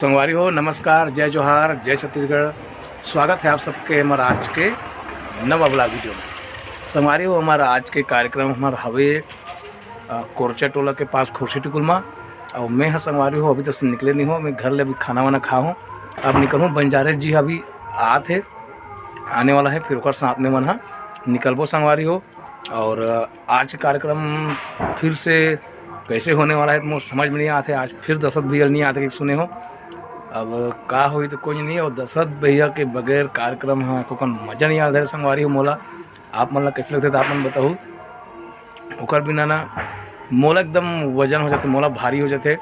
संगवारी हो, नमस्कार, जय जोहार, जय छत्तीसगढ़। स्वागत है आप सबके हमारा आज के नवा ब्लॉग वीडियो में। संगवारी हो, हमारा आज के कार्यक्रम हमारा हवे कोरचा टोला के पास खुर्सी टिकुलमा। और मैं हाँ संगवारी हो, अभी तक निकले नहीं हो, मैं घर ले अभी खाना वाना खा हूँ। अब निकलूँ, बंजारे जी अभी आते आने वाला है, फिर ओकर साथ में मन हाँ निकलबो संगवारी हो। और आज के कार्यक्रम फिर से कैसे होने वाला है तो मुझे समझ में नहीं आते। आज फिर दशरथ भैया नहीं आते कि सुने हो, अब का हुई तो कोई नहीं। और दशरथ भैया के बगैर कार्यक्रम हाँ को मज़ा नहीं आता है संगवारी हो। मोला आप मन कैसे लगते आप मन बताऊँ, ओकर बिना ना मोला एकदम वजन हो जाते, मोला भारी हो जाते।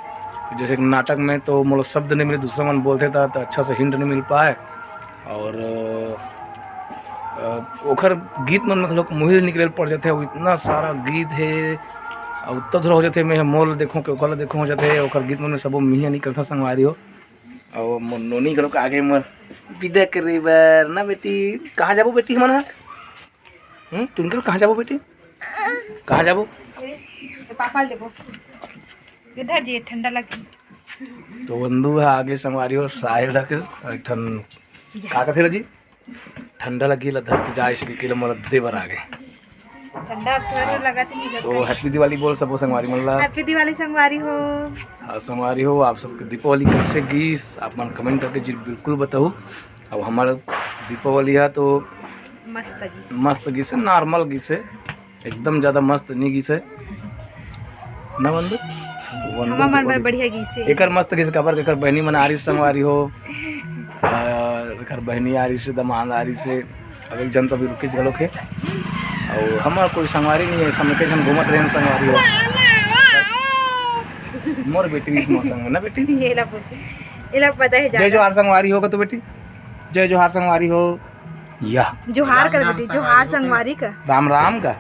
जैसे नाटक में तो मोला शब्द नहीं मिले, दूसरा मन बोलते था तो अच्छा से हिंट नहीं मिल पाए। और ओखर गीत मन में लोग मुहिल निकले पड़ जाते हैं, इतना सारा गीत है और उत्तर हो जाते। मैं मोल देखूँ कि ओकर देखूँ हो जाते, ओकर गीत मन में सब मिहिया निकलता संगवारी हो। और नोनी के लोग आगे मर विदा करीबर ना बेटी, कहाँ जाबो बेटी हमारा? ट्विंकल कहाँ जाबो बेटी, कहाँ जाबो? पापा लेबो इधर जी, ठंडा लगी तो बंधु है आगे संगवारी हो साहिल रखे ठन का थे जी, ठंडा लगी लधर के जाए से किलो मरद देवर आगे ठंडा थोड़ा लगा थी। तो हैप्पी दिवाली बोल सबो संगवारी मन ला। हैप्पी दिवाली संगवारी हो। संगवारी हो, आप सबके दीपावली कैसे गीस आप मन कमेंट करके जी बिल्कुल बताओ। अब हमारा दीपावली है तो मस्त गीस है, नॉर्मल गीस है, एकदम ज़्यादा मस्त नहीं गीस है ना बंधु। हमार बढ़िया गीस है, एकर मस्त गीस कबर एकर बहनी मन आ रही संगवारी हो, एकर बहनी आ रही से, दमाद आ रही से। अब एक जन तो अभी रुके चलो के और हमारा कोई संगवारी नहीं है, समय के जन घूमत रहे संगवारी हो। मोर बेटी इस मौसम में ना बेटी, ये ला पता है। जय जोहार संगवारी होगा तो बेटी, जय जोहार संगवारी हो या जोहार कर बेटी, जोहार संगवारी का राम राम का,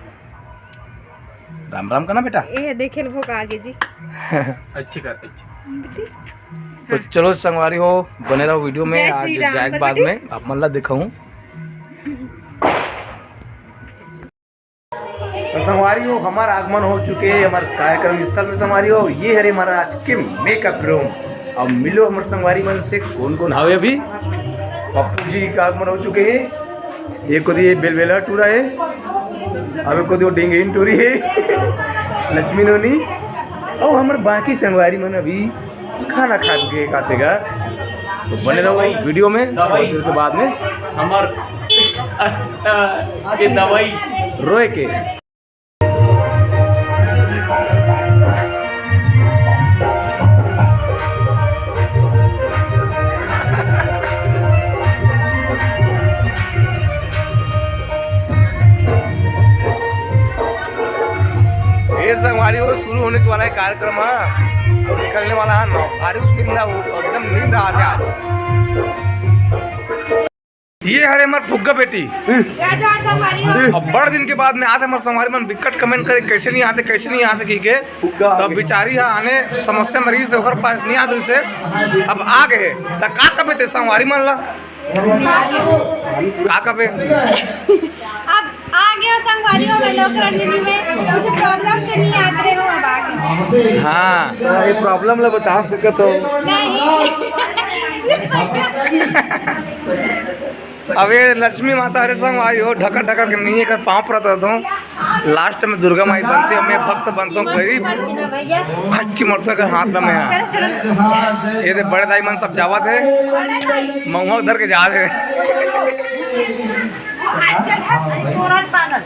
राम राम का ना बेटा। ये देखे लो का आगे जी अच्छी कर तो चलो संगवारी हो, बने रहो वीडियो में। आज जाए के बाद में आप मन ला दिखाऊं तो संगवारी हो हमारा आगमन हो चुके हमारे कार्यक्रम स्थल में संगवारी हो। ये हरे हमारा आज के मेकअप रूम। अब मिलो हमारे संगवारी मन से कौन कौन हावे। अभी पप्पू जी का आगमन हो चुके हैं, एक को दिए बेलवेला टूरा है, अब को दियो डिंगिन टूरी है लक्ष्मी नोनी। और हमारे बाकी संगवारी मन अभी खाना खा के खातेगा। तो बने रहो वीडियो में, फिर के बाद में हमार दवाई रोए के संगवारी हो शुरू होने वाला है कार्यक्रम। निकलने वाला है 9 एकदम नींद आ रहा है। ये हरे हमार फुग्गा बेटी, अब बड़ दिन के बाद में आते हमारे संगवारी मन विकट कमेंट करे कैसे नहीं आते कैसे नहीं आते की के। तो बेचारी है आने समस्या मरीज से होकर पास नहीं आते से, अब आ गए तो का कबे ते संगवारी मन ला का कबे संगवारी हो में लोक रंजनी में कुछ प्रॉब्लम से नहीं आते हो। अब आगे हाँ ये प्रॉब्लम ला बता सके तो नहीं अब ये लक्ष्मी माता हरे संगवारी हो ढकर ढकर के नहीं कर पाँव पड़ता हूँ। लास्ट में दुर्गा माई बनती है, मैं भक्त बनता हूँ करीब अच्छी मोटर कर हाथ में है। ये बड़े दाई मन सब जावत है, मऊआ धर के जा रहे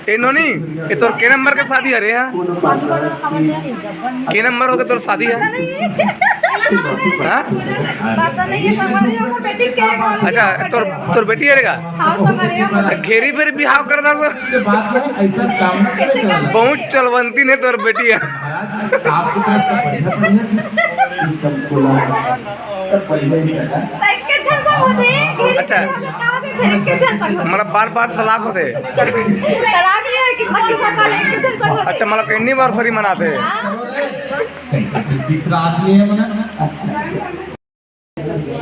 ए नोनी। ये तोर के नंबर का शादी अरे यहाँ के नंबर होगा तोर शादी है? अच्छा तोर बेटी रहेगा घेरी पर बिहाव कर दा बहुत चलवंती ने तोर बेटी है। अच्छा मतलब बार बार तलाक होते? अच्छा मतलब एनिवर्सरी मनाते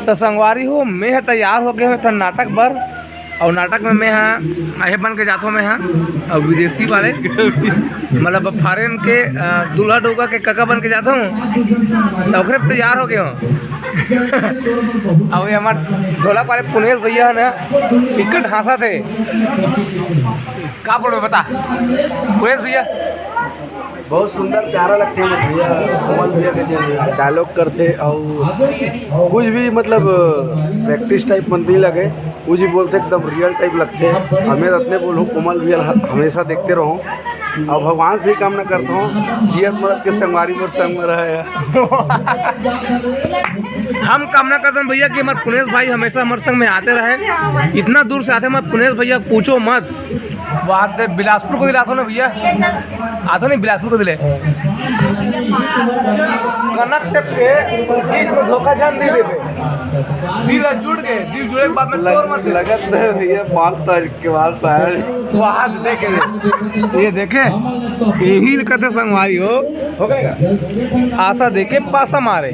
तो संगवारी हो मैं तैयार हो गए नाटक बर। और नाटक में मैं हाँ अहे बन के जाता हूँ मैं हाँ और विदेशी वाले मतलब फॉरेन के दूल्हा डोगा के काका बन के जाता हूँ तो ओकरे पे तैयार हो गए हूँ। अब ये हमारे ढोलक वाले पुनेश भैया है ना टिकट हाँसा थे का बोलो बता पुनेश भैया। बहुत सुंदर प्यारा लगते हैं भैया, कमल भैया के जो डायलॉग करते और कुछ भी मतलब प्रैक्टिस टाइप मन नहीं लगे, कुछ भी बोलते एकदम रियल टाइप लगते हैं। हमें इतने बोलूँ कमल भैया हमेशा देखते रहो और भगवान से ही कामना करता हूँ जियत मरद के संगवारी मोर संग में रहे। हम कामना करते हैं भैया कि हमारे पुनेश भाई हमेशा हमारे संग में आते रहे। इतना दूर से आते हैं हमारे पुनेश भैया पूछो मत। वहाँ से बिलासपुर को दिलाता ना भैया आता नहीं बिलासपुर को दिले कनक टेप के बीच में धोखा जान दे देवे दिल जुड़ गए, दिल जुड़े के बाद में तोड़ मत लगत है भैया 5 तारीख के बाद शायद वहाँ देखे ये देखे यही कहते संगवारी हो गएगा आशा देखे पासा मारे।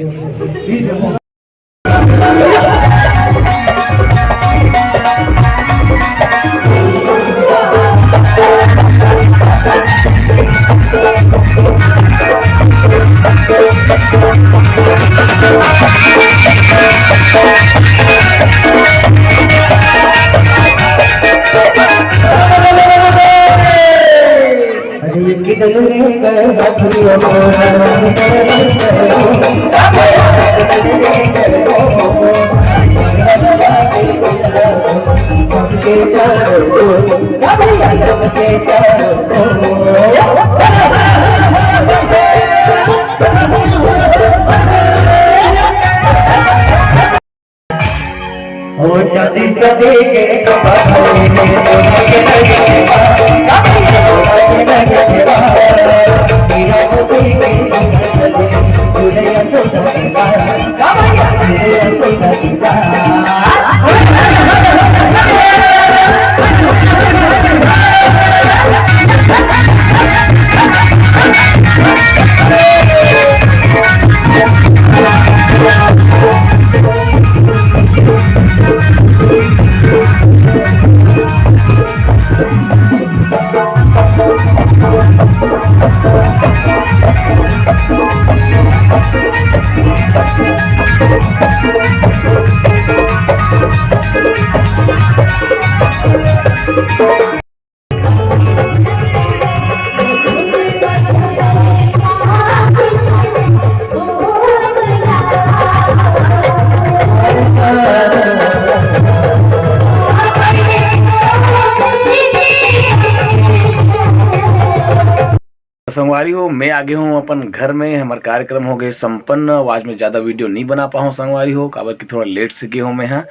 संगवारी हो मैं आगे हूँ अपन घर में हमारे कार्यक्रम हो गए संपन्न। आज में ज़्यादा वीडियो नहीं बना पाऊँ संगवारी हो काबर कि थोड़ा लेट से गए हूँ मैं यहाँ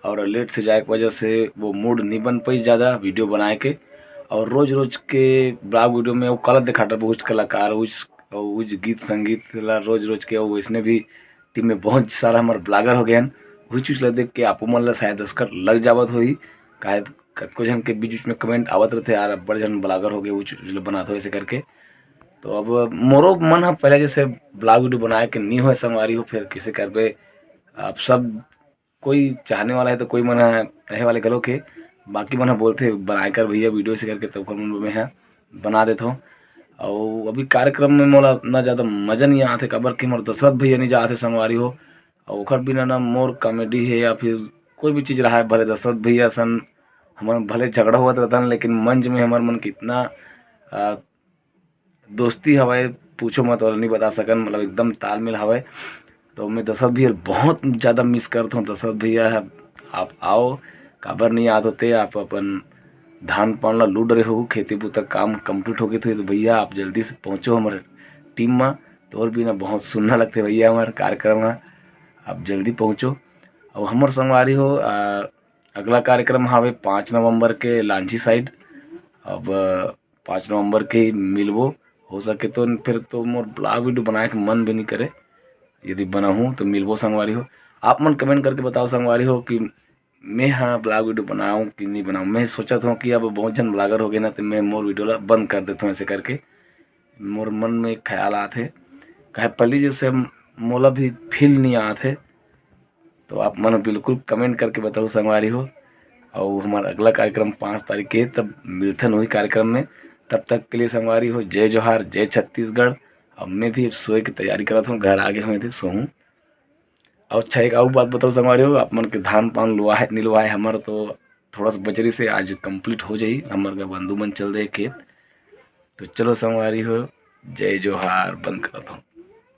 और लेट से जाए की वजह से वो मूड नहीं बन पाई ज़्यादा वीडियो बनाए के। और रोज़ रोज़ के ब्लॉग वीडियो में वो गलत दिखाता बहुत कलाकार उस गीत संगीत ला रोज़ रोज़ के वैसने भी टीम में बहुत सारा हमारे ब्लॉगर हो गए हैं वही चीज़ ला देख के आपो मन ला शायद दस्खत लग जावत होई काहे कतको जन के बीच में कमेंट आवत रहते यार बड़े जन ब्लॉगर हो गए वो चीज़ बनाते हो ऐसे करके। तो अब मोरो मन है पहले जैसे ब्लॉग वीडियो बनाए के नहीं हो संगवारी हो फिर किसी करबे अब सब कोई चाहने वाला है तो कोई मन है रहे वाले करो के बाकी मन बोलते बनाए कर भैया वीडियो से करके तो में है बना देता हूँ। और अभी कार्यक्रम में मोला ना ज़्यादा मज़ा नहीं आते काबर कि मोर दशरथ भैया नहीं जाते संगवारी हो और ओखर बिना ना मोर कॉमेडी है या फिर कोई भी चीज़ रहा है भले दशरथ भैया सन हमारे भले झगड़ा हुआ रहता है लेकिन मंच में हमारे मन कितना दोस्ती हवाए पूछो मत और नहीं बता सकन मतलब एकदम तालमेल हवाए। तो मैं दशरथ भैया बहुत ज़्यादा मिस करता हूँ। दशरथ भैया है आप आओ काबर नहीं आते होते आप अपन धान पान ला लूट रहे हो खेती बूता काम कंप्लीट हो गए थे तो भैया आप जल्दी से पहुँचो हमारे टीम में तो और भी ना बहुत सुनना लगते भैया हमारे कार्यक्रम में आप जल्दी पहुँचो। और हमारे संगवारी हो अगला कार्यक्रम हवे 5 नवंबर के लांची साइड। अब 5 नवंबर के ही मिलबो हो सके तो फिर तो मोर ब्लॉग वीडियो बनाए के मन भी नहीं करे यदि बना हूँ तो मिलबो संगवारी हो। आप मन कमेंट करके बताओ संगवारी हो कि मैं हाँ ब्लॉग वीडियो बनाऊँ कि नहीं बनाऊँ। मैं सोचा था कि अब बहुत जन ब्लॉगर हो गए ना तो मैं मोर वीडियो ला बंद कर देता हूँ ऐसे करके मोर मन में एक ख्याल आते कहे पहले जैसे मोला भी फील नहीं आते। तो आप मन बिल्कुल कमेंट करके बताओ संगवारी हो। और हमारा अगला कार्यक्रम 5 तारीख के, तब मिलथन हुई कार्यक्रम में। तब तक के लिए संगवारी हो, जय जोहार, जय छत्तीसगढ़। अब मैं भी सोए की तैयारी करत हूँ, घर आगे हुए थे सोहूँ। और अच्छा एक और बात बताओ संगवारी हो, आप मन के धान पान लुआ है नहीं लुआ है, हमारा तो थोड़ा सा बजरी से आज कंप्लीट हो जाई, हमारे का बंधु मन चल दे खेत। तो चलो संगवारी हो, जय जोहार, बंद करत हूँ।